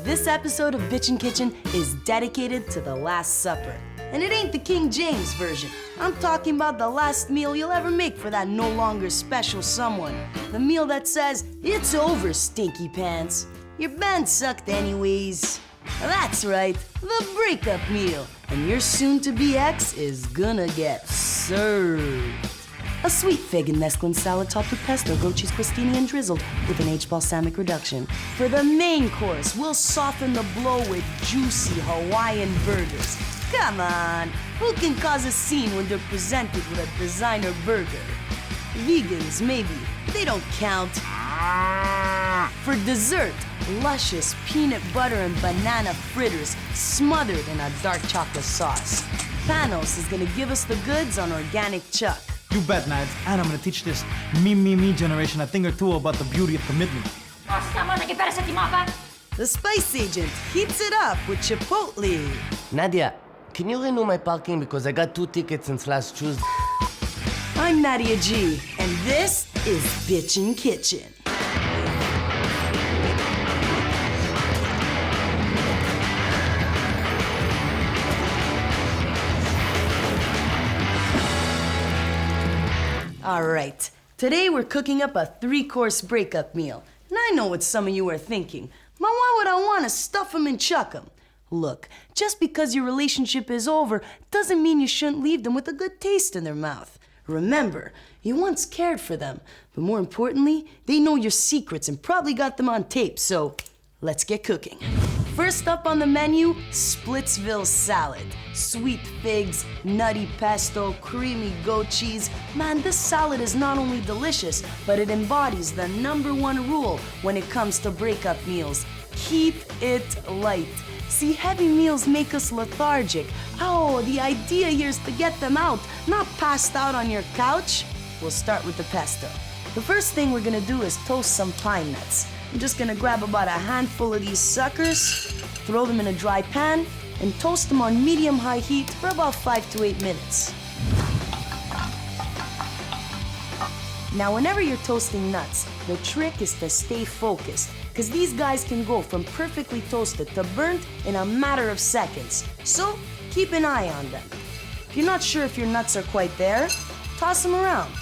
This episode of Bitchin' Kitchen is dedicated to the Last Supper. And it ain't the King James version. I'm talking about the last meal you'll ever make for that no longer special someone. The meal that says, "It's over, stinky pants. Your band sucked anyways." That's right, the breakup meal. And your soon-to-be ex is gonna get served. A sweet fig and mesclun salad topped with pesto, goat cheese crostini, and drizzled with an aged-balsamic reduction. For the main course, we'll soften the blow with juicy Hawaiian burgers. Come on, who can cause a scene when they're presented with a designer burger? Vegans, maybe, but they don't count. For dessert, luscious peanut butter and banana fritters smothered in a dark chocolate sauce. Panos is gonna give us the goods on organic chuck. You bet, Mads. And I'm gonna teach this me generation a thing or two about the beauty of commitment. The spice agent heats it up with chipotle. Nadia, can you renew my parking because I got 2 tickets since last Tuesday? I'm Nadia G, and this is Bitchin' Kitchen. All right, today we're cooking up a 3-course breakup meal. And I know what some of you are thinking, but why would I want to stuff them and chuck them? Look, just because your relationship is over doesn't mean you shouldn't leave them with a good taste in their mouth. Remember, you once cared for them, but more importantly, they know your secrets and probably got them on tape, so let's get cooking. First up on the menu, Splitsville salad. Sweet figs, nutty pesto, creamy goat cheese. Man, this salad is not only delicious, but it embodies the #1 rule when it comes to breakup meals. Keep it light. See, heavy meals make us lethargic. Oh, the idea here is to get them out, not passed out on your couch. We'll start with the pesto. The first thing we're gonna do is toast some pine nuts. I'm just gonna grab about a handful of these suckers, throw them in a dry pan, and toast them on medium-high heat for about 5 to 8 minutes. Now, whenever you're toasting nuts, the trick is to stay focused, because these guys can go from perfectly toasted to burnt in a matter of seconds. So, keep an eye on them. If you're not sure if your nuts are quite there, toss them around.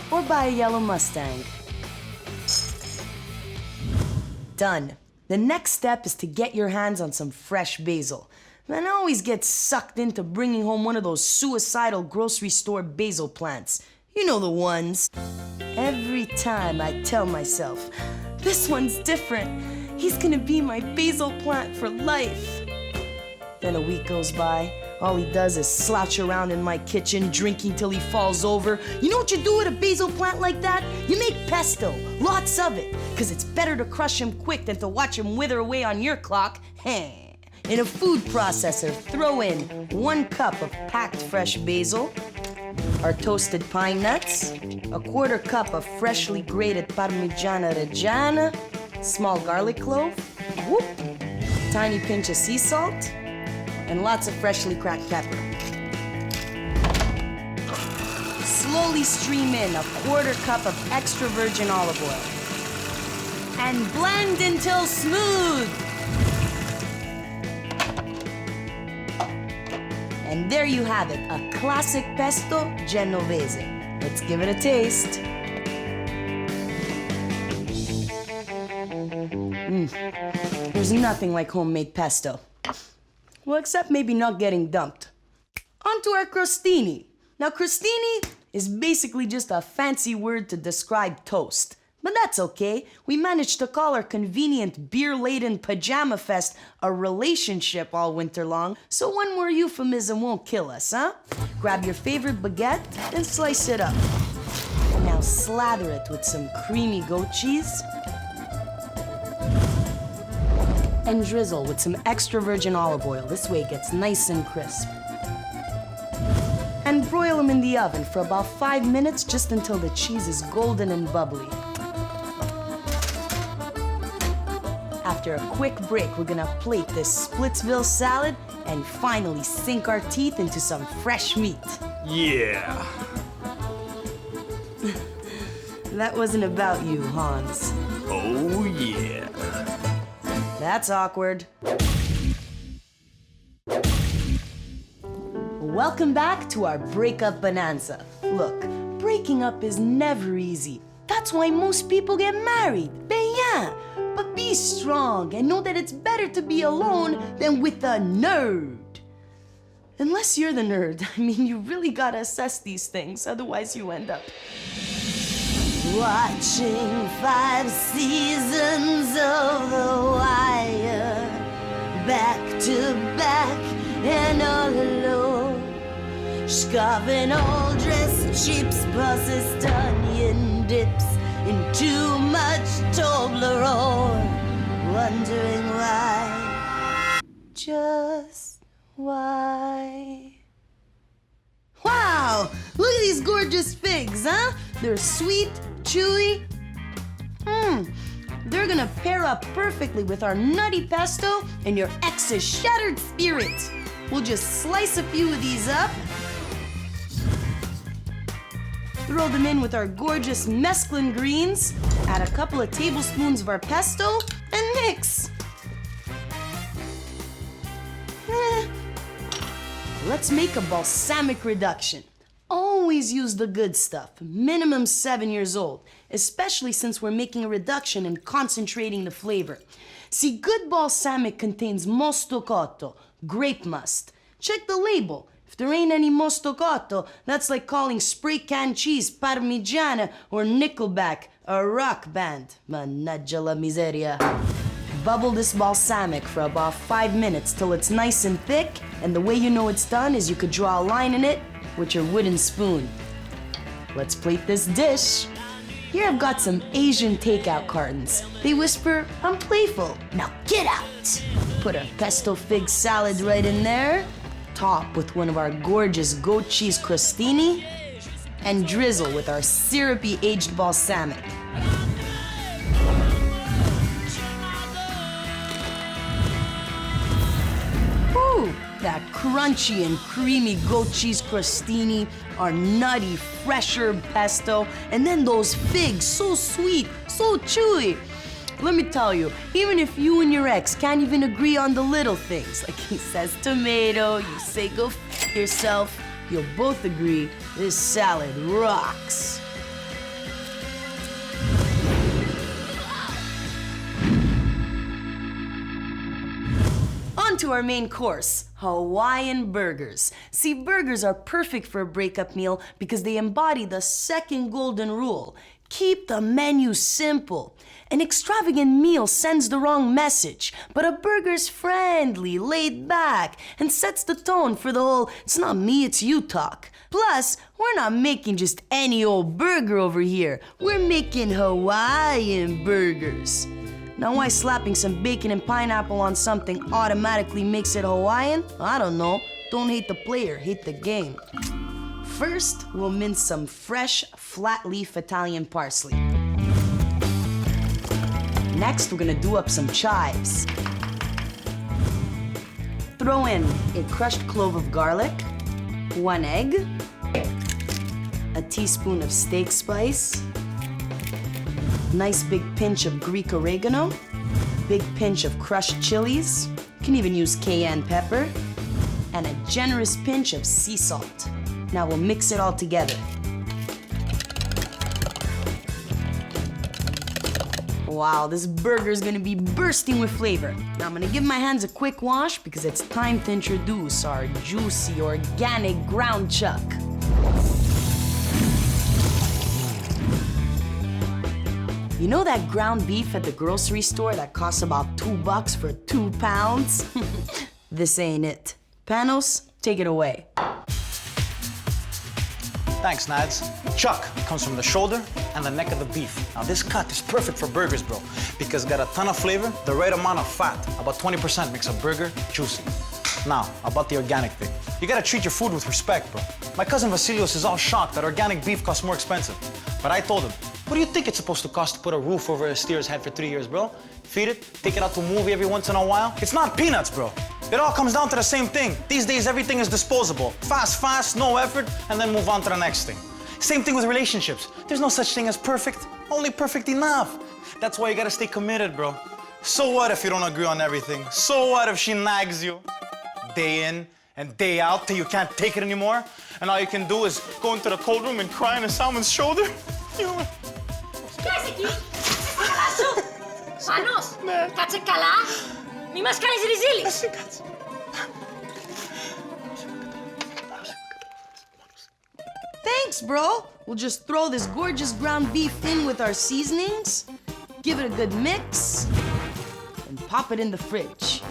Or buy a yellow Mustang. Done. The next step is to get your hands on some fresh basil. Man, I always get sucked into bringing home one of those suicidal grocery store basil plants. You know the ones. Every time I tell myself, this one's different. He's gonna be my basil plant for life. Then a week goes by. All he does is slouch around in my kitchen, drinking till he falls over. You know what you do with a basil plant like that? You make pesto, lots of it, because it's better to crush him quick than to watch him wither away on your clock. In a food processor, throw in 1 cup of packed fresh basil, our toasted pine nuts, a 1/4 cup of freshly grated Parmigiana Reggiana, small garlic clove, whoop, tiny pinch of sea salt, and lots of freshly cracked pepper. Slowly stream in a 1/4 cup of extra virgin olive oil. And blend until smooth. And there you have it, a classic pesto genovese. Let's give it a taste. There's nothing like homemade pesto. Well, except maybe not getting dumped. On to our crostini. Now, crostini is basically just a fancy word to describe toast. But that's okay. We managed to call our convenient beer-laden pajama fest a relationship all winter long, so one more euphemism won't kill us, huh? Grab your favorite baguette and slice it up. Now slather it with some creamy goat cheese and drizzle with some extra virgin olive oil. This way it gets nice and crisp. And broil them in the oven for about 5 minutes, just until the cheese is golden and bubbly. After a quick break, we're gonna plate this Splitsville salad and finally sink our teeth into some fresh meat. Yeah. That wasn't about you, Hans. That's awkward. Welcome back to our Breakup Bonanza. Look, breaking up is never easy. That's why most people get married. But be strong and know that it's better to be alone than with a nerd. Unless you're the nerd. I mean, you really gotta assess these things, otherwise you end up watching 5 seasons of The Wire, back to back and all alone. Scarving all dressed chips, processed onion dips in too much Toblerone. Wondering why, just why. Wow, look at these gorgeous figs, huh? They're sweet, chewy. They're gonna pair up perfectly with our nutty pesto and your ex's shattered spirit. We'll just slice a few of these up, throw them in with our gorgeous mesclun greens, add a couple of tablespoons of our pesto, and mix. Let's make a balsamic reduction. Always use the good stuff, minimum 7 years old, especially since we're making a reduction and concentrating the flavor. See, good balsamic contains mosto cotto, grape must. Check the label. If there ain't any mosto cotto, that's like calling spray can cheese Parmigiana or Nickelback a rock band. Mannaggia la miseria. Bubble this balsamic for about 5 minutes till it's nice and thick, and the way you know it's done is you could draw a line in it with your wooden spoon. Let's plate this dish. Here I've got some Asian takeout cartons. They whisper, I'm playful. Now get out! Put a pesto fig salad right in there, top with one of our gorgeous goat cheese crostini, and drizzle with our syrupy aged balsamic. Ooh, that crunchy and creamy goat cheese crostini, our nutty fresh herb pesto, and then those figs, so sweet, so chewy. Let me tell you, even if you and your ex can't even agree on the little things, like he says tomato, you say go f yourself, you'll both agree this salad rocks. On to our main course, Hawaiian burgers. See, burgers are perfect for a breakup meal because they embody the second golden rule. Keep the menu simple. An extravagant meal sends the wrong message, but a burger's friendly, laid back, and sets the tone for the whole it's not me, it's you talk. Plus, we're not making just any old burger over here. We're making Hawaiian burgers. Now, why slapping some bacon and pineapple on something automatically makes it Hawaiian? I don't know. Don't hate the player, hate the game. First, we'll mince some fresh, flat-leaf Italian parsley. Next, we're gonna do up some chives. Throw in a crushed clove of garlic, 1 egg, a teaspoon of steak spice, nice big pinch of Greek oregano, big pinch of crushed chilies, you can even use cayenne pepper, and a generous pinch of sea salt. Now we'll mix it all together. Wow, this burger's gonna be bursting with flavor. Now I'm gonna give my hands a quick wash because it's time to introduce our juicy, organic ground chuck. You know that ground beef at the grocery store that costs about $2 for 2 pounds? This ain't it. Panos, take it away. Thanks, Nads. Chuck comes from the shoulder and the neck of the beef. Now, this cut is perfect for burgers, bro, because it's got a ton of flavor, the right amount of fat. About 20% makes a burger juicy. Now, about the organic thing. You gotta treat your food with respect, bro. My cousin Vasilios is all shocked that organic beef costs more expensive. But I told him, what do you think it's supposed to cost to put a roof over a steer's head for 3 years, bro? Feed it, take it out to a movie every once in a while? It's not peanuts, bro. It all comes down to the same thing. These days, everything is disposable. Fast, no effort, and then move on to the next thing. Same thing with relationships. There's no such thing as perfect, only perfect enough. That's why you gotta stay committed, bro. So what if you don't agree on everything? So what if she nags you day in and day out till you can't take it anymore? And all you can do is go into the cold room and cry on someone's shoulder? Κάτσε εκεί! Κάτσε καλά σου! Πάνος! Κάτσε καλά! Μη μας κάνεις ριζίλι! Thanks, bro. We'll just throw this gorgeous ground beef in with our seasonings, give it a good mix, and pop it in the fridge.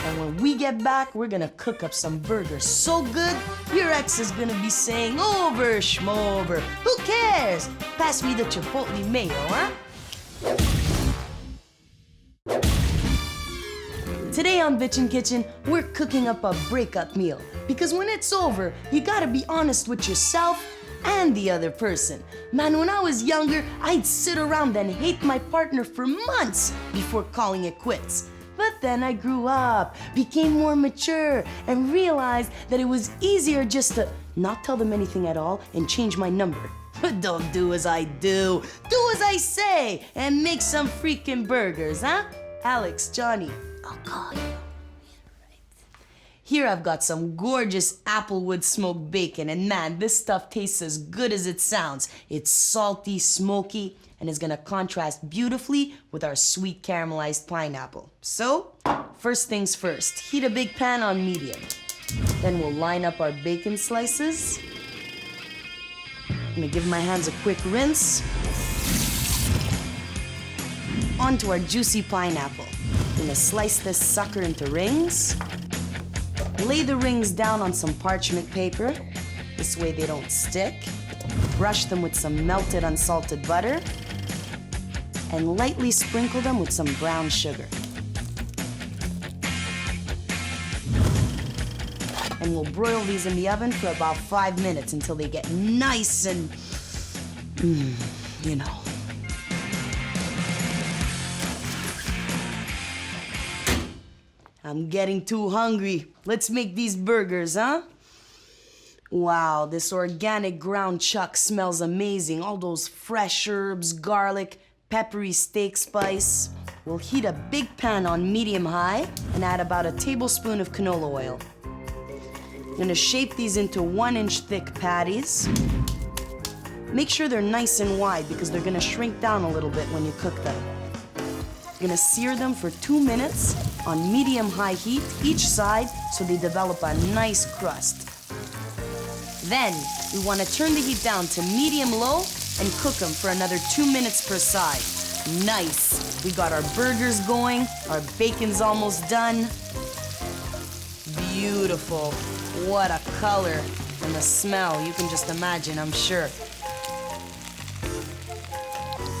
And when we get back, we're gonna cook up some burgers so good, your ex is gonna be saying, over, schmover. Who cares? Pass me the chipotle mayo, huh? Today on Bitchin' Kitchen, we're cooking up a breakup meal. Because when it's over, you gotta be honest with yourself and the other person. Man, when I was younger, I'd sit around and hate my partner for months before calling it quits. But then I grew up, became more mature, and realized that it was easier just to not tell them anything at all and change my number. But don't do as I do as I say, and make some freaking burgers, huh? Alex, Johnny, I'll call you. Here I've got some gorgeous applewood smoked bacon, and man, this stuff tastes as good as it sounds. It's salty, smoky, and is gonna contrast beautifully with our sweet caramelized pineapple. So, first things first, heat a big pan on medium. Then we'll line up our bacon slices. I'm gonna give my hands a quick rinse. Onto our juicy pineapple. I'm gonna slice this sucker into rings. Lay the rings down on some parchment paper. This way they don't stick. Brush them with some melted unsalted butter. And lightly sprinkle them with some brown sugar. And we'll broil these in the oven for about 5 minutes until they get nice and, you know. I'm getting too hungry. Let's make these burgers, huh? Wow, this organic ground chuck smells amazing. All those fresh herbs, garlic, peppery steak spice. We'll heat a big pan on medium-high and add about a tablespoon of canola oil. I'm gonna shape these into 1-inch thick patties. Make sure they're nice and wide because they're gonna shrink down a little bit when you cook them. You're gonna sear them for 2 minutes on medium-high heat each side so they develop a nice crust. Then, we wanna turn the heat down to medium-low and cook them for another 2 minutes per side. Nice. We got our burgers going, our bacon's almost done. Beautiful. What a color. And the smell, you can just imagine, I'm sure.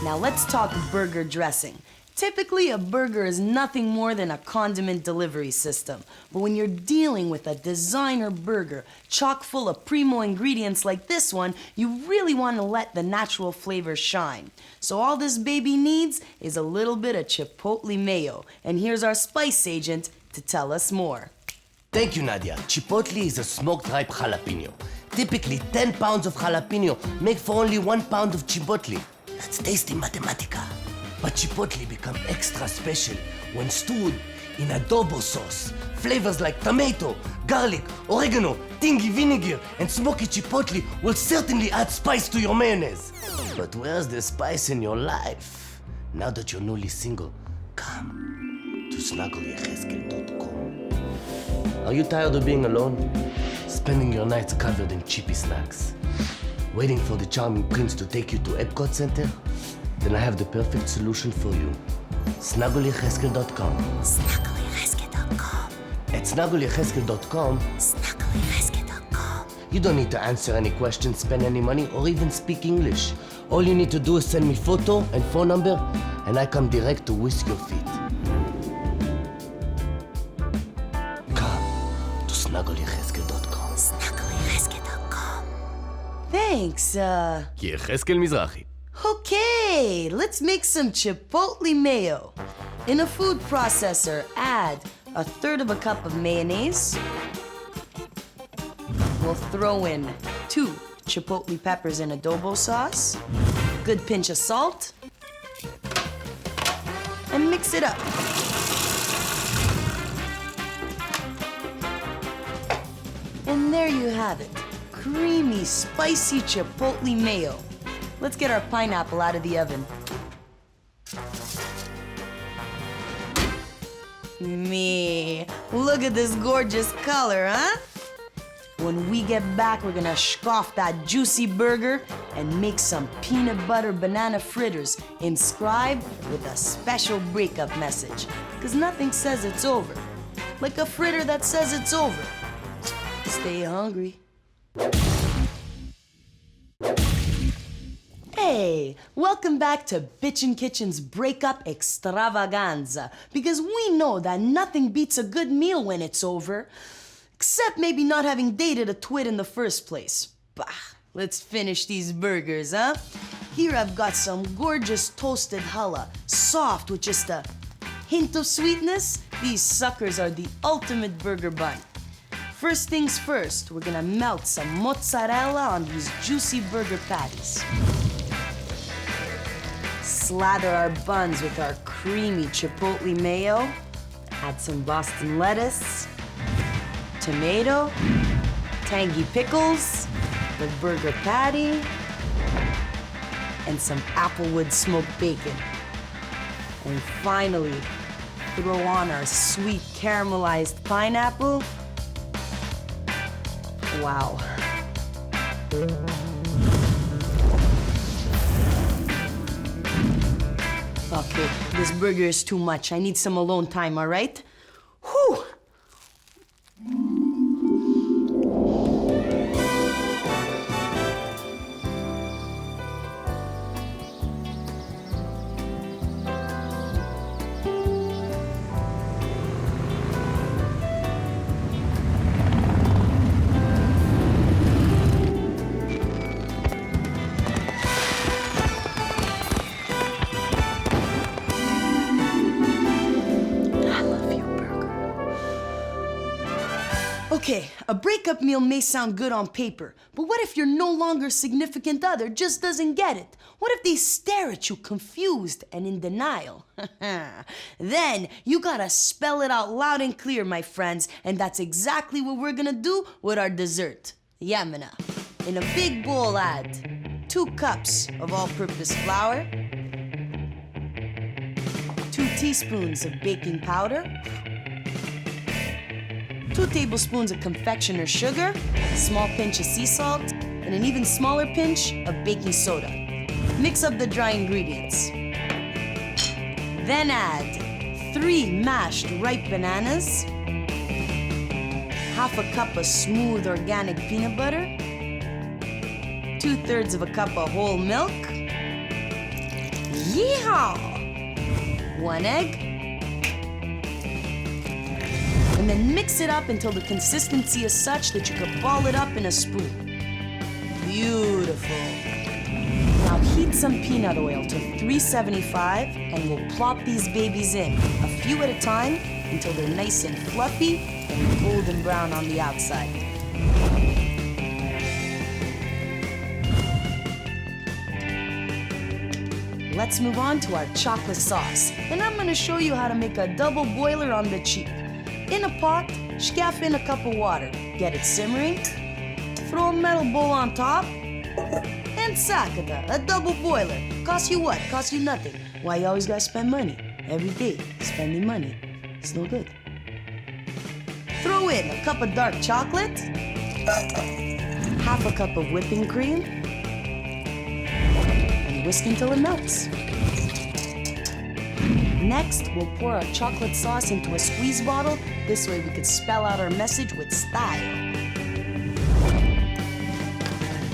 Now let's talk burger dressing. Typically, a burger is nothing more than a condiment delivery system. But when you're dealing with a designer burger chock full of primo ingredients like this one, you really want to let the natural flavor shine. So all this baby needs is a little bit of chipotle mayo. And here's our spice agent to tell us more. Thank you, Nadia. Chipotle is a smoked ripe jalapeno. Typically, 10 pounds of jalapeno make for only 1 pound of chipotle. That's tasty mathematica. But chipotle become extra special when stewed in adobo sauce. Flavors like tomato, garlic, oregano, tingy vinegar, and smoky chipotle will certainly add spice to your mayonnaise. But where's the spice in your life? Now that you're newly single, come to snuggleyecheskel.com. Are you tired of being alone? Spending your nights covered in cheapy snacks? Waiting for the charming prince to take you to Epcot Center? Then I have the perfect solution for you. snuggleyecheskel.com. snuggleyecheskel.com. At snuggleyecheskel.com, snuggleyecheskel.com. you don't need to answer any questions, spend any money, or even speak English. All you need to do is send me photo and phone number, and I come direct to whisk your feet. Come to snuggleyecheskel.com. snuggleyecheskel.com. Thanks, יחזקאל מזרחי. Okay, let's make some chipotle mayo. In a food processor, add 1/3 cup of mayonnaise. We'll throw in 2 chipotle peppers in adobo sauce, good pinch of salt, and mix it up. And there you have it. Creamy, spicy chipotle mayo. Let's get our pineapple out of the oven. Me, look at this gorgeous color, huh? When we get back, we're gonna scoff that juicy burger and make some peanut butter banana fritters inscribed with a special breakup message. Cause nothing says it's over. Like a fritter that says it's over. Stay hungry. Hey, welcome back to Bitchin' Kitchen's Breakup Extravaganza. Because we know that nothing beats a good meal when it's over. Except maybe not having dated a twit in the first place. Bah, let's finish these burgers, huh? Here I've got some gorgeous toasted challah, soft with just a hint of sweetness. These suckers are the ultimate burger bun. First things first, we're gonna melt some mozzarella on these juicy burger patties. Slather our buns with our creamy chipotle mayo. Add some Boston lettuce, tomato, tangy pickles, the burger patty, and some applewood smoked bacon. And finally, throw on our sweet caramelized pineapple. Wow. Okay, this burger is too much. I need some alone time, all right? Whew! Okay, a breakup meal may sound good on paper, but what if your no longer significant other just doesn't get it? What if they stare at you confused and in denial? Then you gotta spell it out loud and clear, my friends, and that's exactly what we're gonna do with our dessert. Yamina. In a big bowl, add 2 cups of all-purpose flour, 2 teaspoons of baking powder, 2 tablespoons of confectioner's sugar, a small pinch of sea salt, and an even smaller pinch of baking soda. Mix up the dry ingredients. Then add 3 mashed ripe bananas, half a cup of smooth organic peanut butter, 2/3 of a cup of whole milk, yeehaw! 1 egg, and then mix it up until the consistency is such that you can ball it up in a spoon. Beautiful. Now heat some peanut oil to 375 and we'll plop these babies in, a few at a time, until they're nice and fluffy and golden brown on the outside. Let's move on to our chocolate sauce, and I'm gonna show you how to make a double boiler on the cheap. In a pot, scaff in a cup of water, get it simmering, throw a metal bowl on top, and sakata, a double boiler. Cost you what? Cost you nothing. Why you always gotta spend money? Every day, spending money. It's no good. Throw in a cup of dark chocolate, half a cup of whipping cream, and whisk until it melts. Next, we'll pour our chocolate sauce into a squeeze bottle. This way we could spell out our message with style.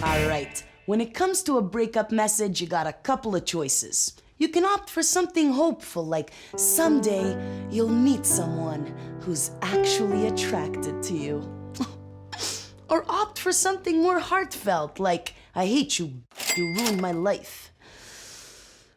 All right, when it comes to a breakup message, you got a couple of choices. You can opt for something hopeful, like someday you'll meet someone who's actually attracted to you. Or opt for something more heartfelt, like I hate you, you ruined my life.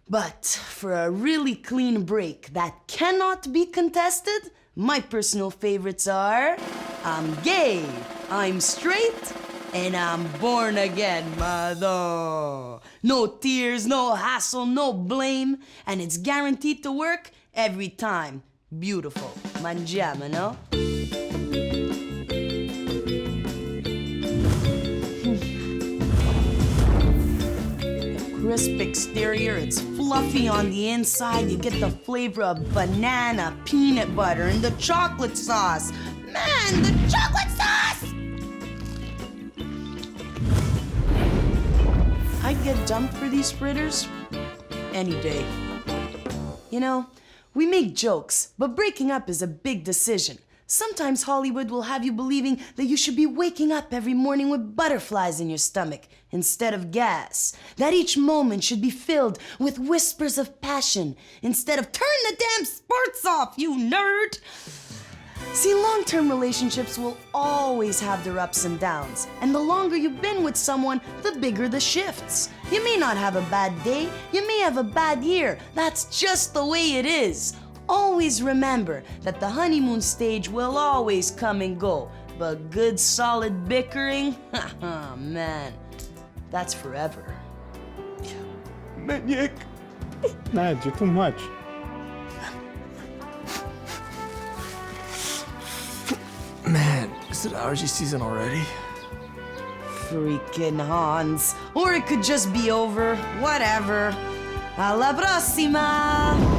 But for a really clean break that cannot be contested, my personal favorites are I'm gay, I'm straight, and I'm born again, mother. No tears, no hassle, no blame, and it's guaranteed to work Every time. Beautiful. Mangiamo, no? Crisp exterior, it's fluffy on the inside. You get the flavor of banana, peanut butter, and the chocolate sauce. Man, the chocolate sauce! I'd get dumped for these fritters any day. You know, we make jokes, but breaking up is a big decision. Sometimes Hollywood will have you believing that you should be waking up every morning with butterflies in your stomach instead of gas. That each moment should be filled with whispers of passion instead of turn the damn sports off, you nerd! See, long-term relationships will always have their ups and downs, and the longer you've been with someone, the bigger the shifts. You may not have a bad day, you may have a bad year. That's just the way it is. Always remember that the honeymoon stage will always come and go, but good solid bickering, man, that's forever. Maniac. Nad, you're too much. Man, is it allergy season already? Freaking Hans. Or it could just be over. Whatever. Alla prossima!